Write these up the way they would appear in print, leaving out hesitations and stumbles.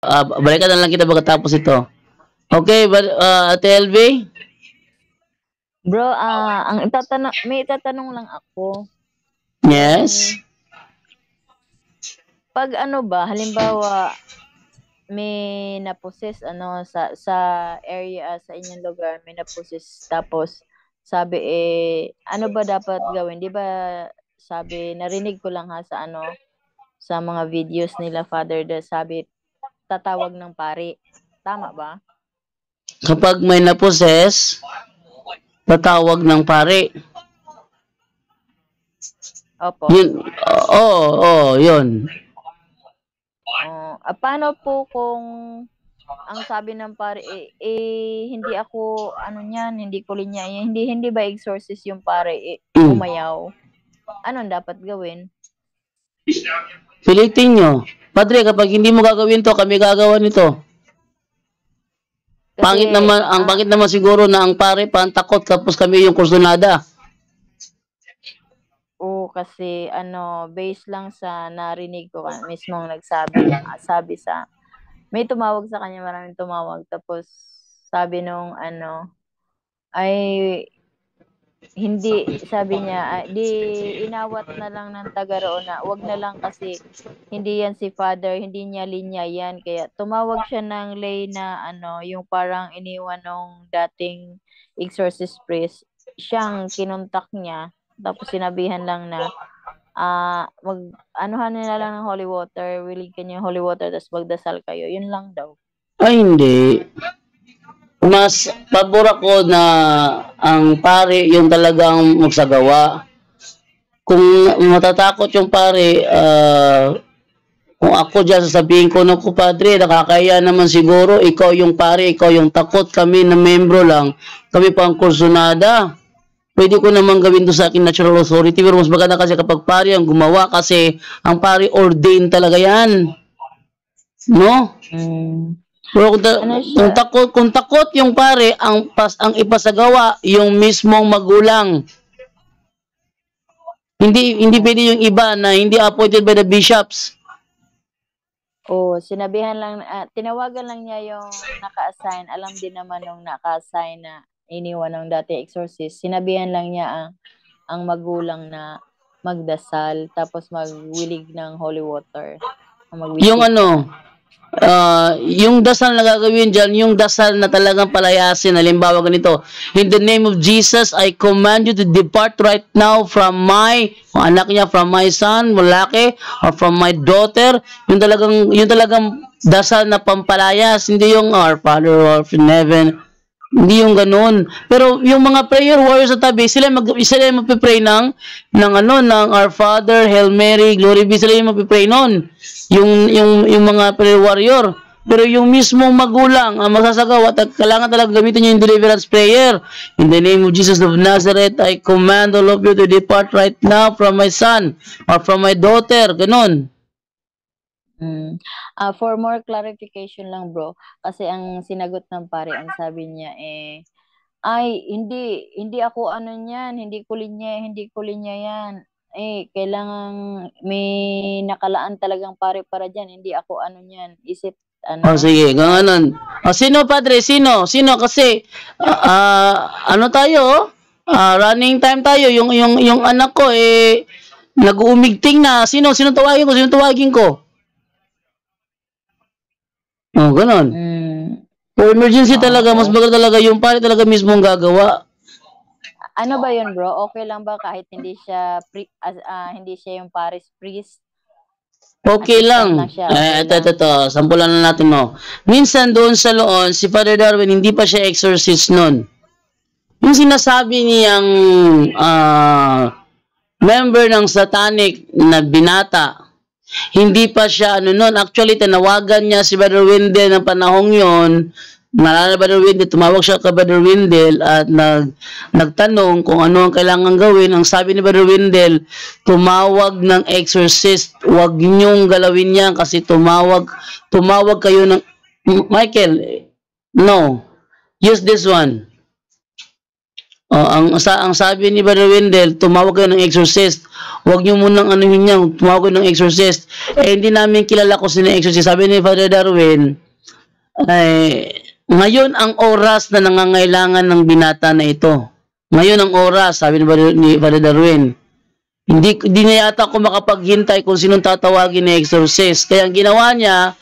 Balikan na lang kita pagkatapos ito. Okay, Ate LV? Bro, may itatanong lang ako. Yes. Pag ano ba, halimbawa, may naposes sa area sa inyong lugar, may naposes, tapos sabi ano ba dapat gawin? Di ba sabi, narinig ko lang sa mga videos nila, Father, sabi tatawag ng pari. Tama ba? Kapag may naposes, tatawag ng pari. Opo. Yun. Paano po kung ang sabi ng pare hindi ako hindi ko linya, hindi ba exorcist yung pare umayaw? Anong dapat gawin? Pilitin nyo. Padre, kapag hindi mo gagawin to, kami gagawa nito. Pangit naman siguro na ang pare pantakot tapos kami yung kursunada. Oo, kasi based lang sa narinig ko mismong sabi may tumawag sa kanya, maraming tumawag, tapos sabi nung ay hindi, sabi niya di inawat na lang ng taga roon na wag na lang kasi hindi yan si Father, hindi niya linya yan, kaya tumawag siya ng lay na yung parang iniwan nung dating exorcist priest, siyang kinontak niya, tapos sinabihan lang na anuhan nila lang ng holy water, willing niyo holy water, tapos magdasal kayo, yun lang daw. Ay, hindi. Mas pabor ako na ang pare yung talagang magsagawa. Kung matatakot yung pare, kung ako dyan sasabihin ko, naku padre, nakakaya naman siguro, ikaw yung pare, ikaw yung takot, kami na membro lang, kami pa ang kursunada. Pwede ko naman gawin to sa akin natural authority, pero mas maganda kasi kapag pare ang gumawa, kasi ang pare ordained talaga yan. No? Pero kung takot yung pare, ang ipasagawa yung mismong magulang. Hindi pwede yung iba na hindi appointed by the bishops. Sinabihan lang, tinawagan lang niya yung naka-assign. Alam din naman yung naka-assign na iniwan ng dati exorcist. Sinabihan lang niya ang magulang na magdasal, tapos magwilig ng holy water. Yung yung dasal na gagawin dyan, yung dasal na talagang palayasin, halimbawa ganito, in the name of Jesus, I command you to depart right now from anak niya, from my son, lalaki, or from my daughter, yung talagang dasal na pampalayas, hindi yung our Father who art in heaven, hindi yung ganun. Pero yung mga prayer warriors sa tabi, sila magpipray ng Our Father, Hail Mary, Glory be, sila yung magpipray nun. Yung mga prayer warrior. Pero yung mismong magulang ang magsasagawa at kailangan talaga gamitin niyo yung deliverance prayer. In the name of Jesus of Nazareth, I command all of you to depart right now from my son or from my daughter. Ganun. For more clarification lang, bro, kasi ang sinagot ng pare, ang sabi niya ay hindi ako niyan, hindi ko linya yan. Kailangan may nakalaan talagang pare para diyan, hindi ako niyan. Isip sige, ganun. Sino padre? Sino kasi tayo? Running time tayo. Yung anak ko nag-uumigting na. Sino tawagin ko? Ganon. For emergency talaga, mas bagal talaga yung pare talaga mismo ang gagawa. Ano ba yun, bro? Okay lang ba kahit hindi siya yung parish priest? Okay lang. Ito. Sampulan na natin, no. Minsan doon sa Loon, si Father Darwin, hindi pa siya exorcist noon. Yung sinasabi niyang member ng satanic na binata, hindi pa siya noon. Actually, tinawagan niya si Brother Wendell ng panahong yon. Naalala Brother Wendell, tumawag siya kay Brother Wendell at nagtanong kung ano ang kailangan gawin. Ang sabi ni Brother Wendell, tumawag ng exorcist. Huwag niyong galawin yan kasi tumawag kayo ng Michael. No. Use this one. ang sabi ni Brother Wendell, tumawag kayo ng exorcist. Huwag niyo munang anuhin niya, tumawag kayo ng exorcist. Hindi namin kilala kung sino yung exorcist. Sabi ni Father Darwin, ngayon ang oras na nangangailangan ng binata na ito. Ngayon ang oras, sabi ni Father Darwin. Hindi na yata ako makapaghintay kung sinong tatawagin na exorcist. Kaya ang ginawa niya,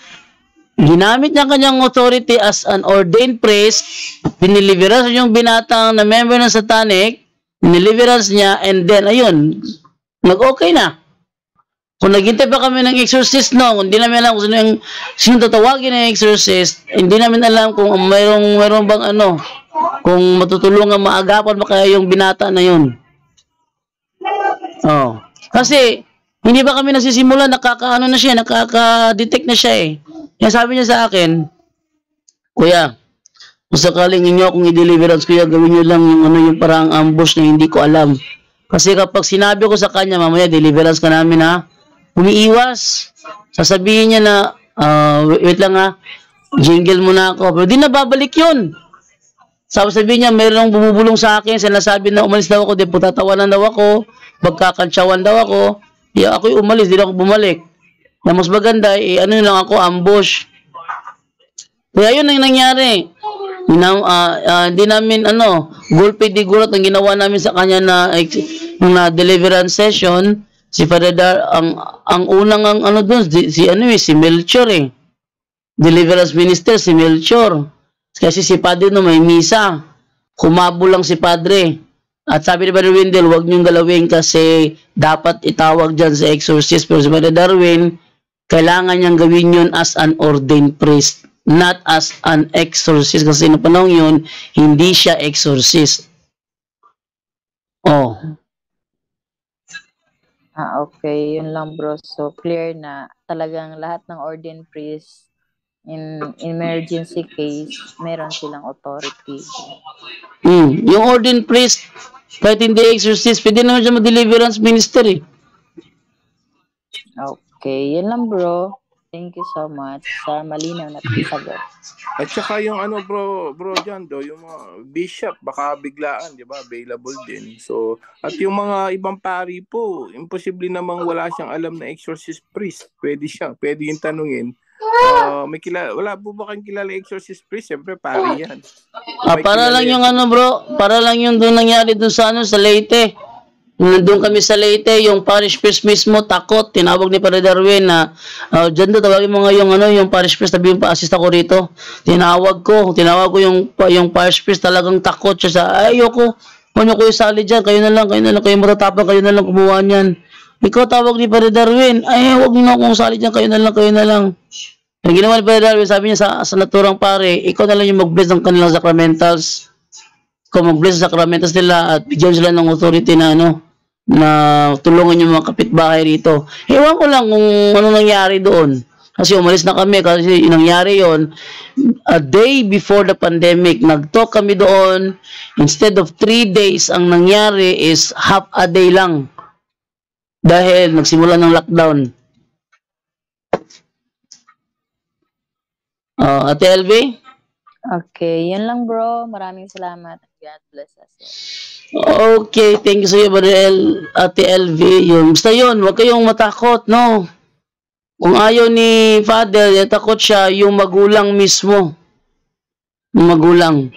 ginamit niya kanyang authority as an ordained priest, piniliverance yung binatang na member ng satanic, piniliverance niya, and then, ayun, nag-okay na. Kung naghintay pa kami ng exorcist, no, hindi namin alam kung sino tatawagin ng exorcist, hindi namin alam kung mayroong bang kung matutulungan, maagapan ba kaya yung binata na yun. Kasi, hindi ba kami nagsisimula, nakaka-detect na siya eh. Kaya sabi niya sa akin, Kuya, kung sakaling inyo akong i-deliverance, kuya, gawin niyo lang yung parang ambush na hindi ko alam. Kasi kapag sinabi ko sa kanya, mamaya, deliverance ka namin ha, umiiwas. Sasabihin niya na, wait lang ha, jingle muna ako. Pero di na babalik yun. Sabihin niya, mayroong bumubulong sa akin, sinasabi na umalis daw ako, di po tatawanan daw ako, magkakantsawan daw ako, ako'y umalis, di na ako bumalik. Na mas maganda, lang ako, ambush. Kaya yun ang nangyari. Hindi namin, gulpe di gulat ang ginawa namin sa kanya na deliverance session. Si Father Dar, ang unang doon, si Melchor eh. Deliverance minister, si Melchor. Kasi si Padre may misa. Kumabo lang si Padre. At sabi ni Brother Wendell, huwag niyong galawin kasi dapat itawag dyan sa exorcist. Pero si Brother Darwin, kailangan niyang gawin yun as an ordained priest, not as an exorcist. Kasi na panahon yun, hindi siya exorcist. Okay, yun lang bro. So, clear na talagang lahat ng ordained priest in emergency case, meron silang authority. Yung ordained priest, kahit hindi exorcist, pwede naman siya mag-deliverance minister eh. Okay, yun lang bro. Thank you so much sa malinaw na sagot. At saka yung bro John do, yung mga bishop baka biglaan, 'di ba? Available din. So, at yung mga ibang pari po, imposible namang wala siyang alam na exorcist priest. Pwede yung tanungin. Wala po ba kayong kilala exorcist priest? Siyempre pari yan. Para lang yung bro, para lang yung doon nangyari doon sa Leyte. Nandun kami sa Leyte, yung parish priest mismo takot, tinawag ni Father Darwin na dyan doon, tawagin mo nga yung parish priest, sabi yung pa-assist ako rito. Tinawag ko yung parish priest, talagang takot siya sa, ayoko, ano ko yung sali dyan, kayo na lang, kayo matatapang, kayo na lang kumuha niyan. Ikaw tawag ni Father Darwin, huwag na akong sali dyan, kayo na lang. Ang ginawa ni Father Darwin, sabi niya sa naturang pare, ikaw na lang yung mag-bless ng kanilang sacramentals. Kung mag-bless ng sacramentals nila at bigyan sila ng authority na na tulungan yung mga kapitbahay rito. Ewan ko lang kung ano nangyari doon. Kasi umalis na kami kasi nangyari yon a day before the pandemic. Nag-talk kami doon. Instead of 3 days, ang nangyari is half a day lang. Dahil nagsimula ng lockdown. Ate LV? Okay, yun lang bro. Maraming salamat. God bless us. Okay, thank you sa iyo, Ate LV. Basta yun, huwag kayong matakot, no? Kung ayaw ni Father, takot siya, yung magulang mismo. Yung magulang.